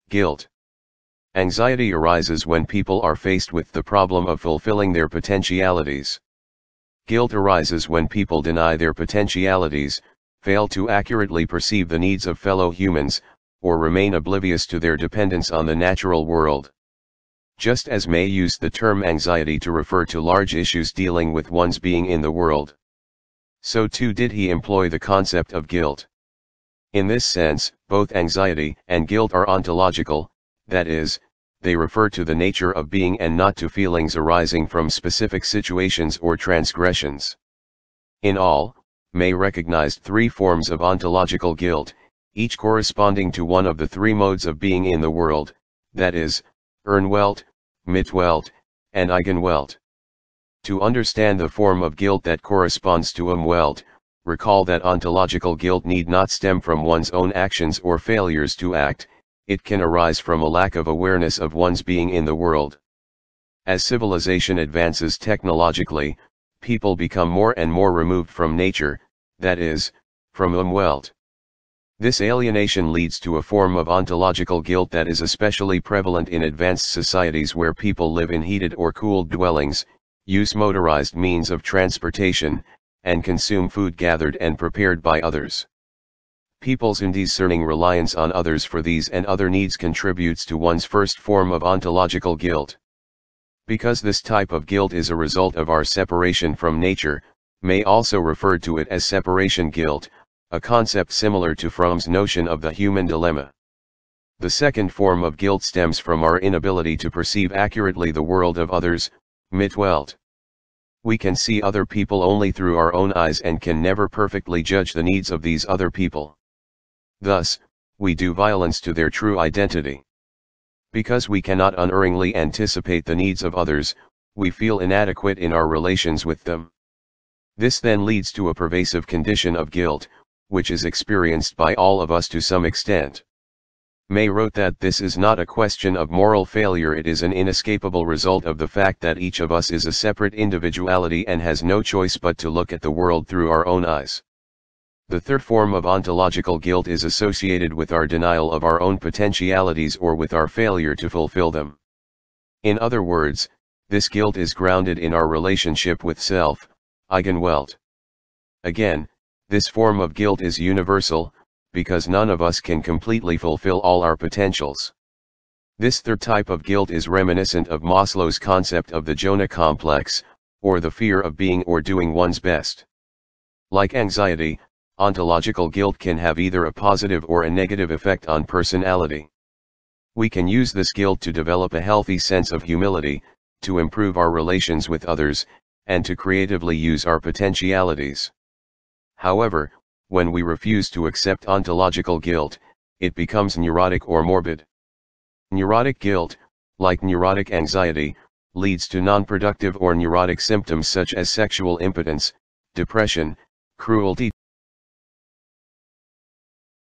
Guilt. Anxiety arises when people are faced with the problem of fulfilling their potentialities. Guilt arises when people deny their potentialities, fail to accurately perceive the needs of fellow humans, or remain oblivious to their dependence on the natural world. Just as May used the term anxiety to refer to large issues dealing with one's being in the world, so too did he employ the concept of guilt. In this sense, both anxiety and guilt are ontological, that is, they refer to the nature of being and not to feelings arising from specific situations or transgressions. In all, May recognized three forms of ontological guilt, each corresponding to one of the three modes of being in the world, that is, Ernwelt, Mitwelt, and Eigenwelt. To understand the form of guilt that corresponds to Umwelt, recall that ontological guilt need not stem from one's own actions or failures to act, it can arise from a lack of awareness of one's being in the world. As civilization advances technologically, people become more and more removed from nature, that is, from Umwelt. This alienation leads to a form of ontological guilt that is especially prevalent in advanced societies where people live in heated or cooled dwellings, use motorized means of transportation, and consume food gathered and prepared by others. People's undiscerning reliance on others for these and other needs contributes to one's first form of ontological guilt. Because this type of guilt is a result of our separation from nature, May also referred to it as separation guilt, a concept similar to Fromm's notion of the human dilemma. The second form of guilt stems from our inability to perceive accurately the world of others, Mitwelt. We can see other people only through our own eyes and can never perfectly judge the needs of these other people. Thus, we do violence to their true identity. Because we cannot unerringly anticipate the needs of others, we feel inadequate in our relations with them. This then leads to a pervasive condition of guilt, which is experienced by all of us to some extent. May wrote that this is not a question of moral failure, it is an inescapable result of the fact that each of us is a separate individuality and has no choice but to look at the world through our own eyes. The third form of ontological guilt is associated with our denial of our own potentialities or with our failure to fulfill them. In other words, this guilt is grounded in our relationship with self, Eigenwelt. Again, this form of guilt is universal, because none of us can completely fulfill all our potentials. This third type of guilt is reminiscent of Maslow's concept of the Jonah complex, or the fear of being or doing one's best. Like anxiety, ontological guilt can have either a positive or a negative effect on personality. We can use this guilt to develop a healthy sense of humility, to improve our relations with others, and to creatively use our potentialities. However, when we refuse to accept ontological guilt, it becomes neurotic or morbid. Neurotic guilt, like neurotic anxiety, leads to non-productive or neurotic symptoms such as sexual impotence, depression, cruelty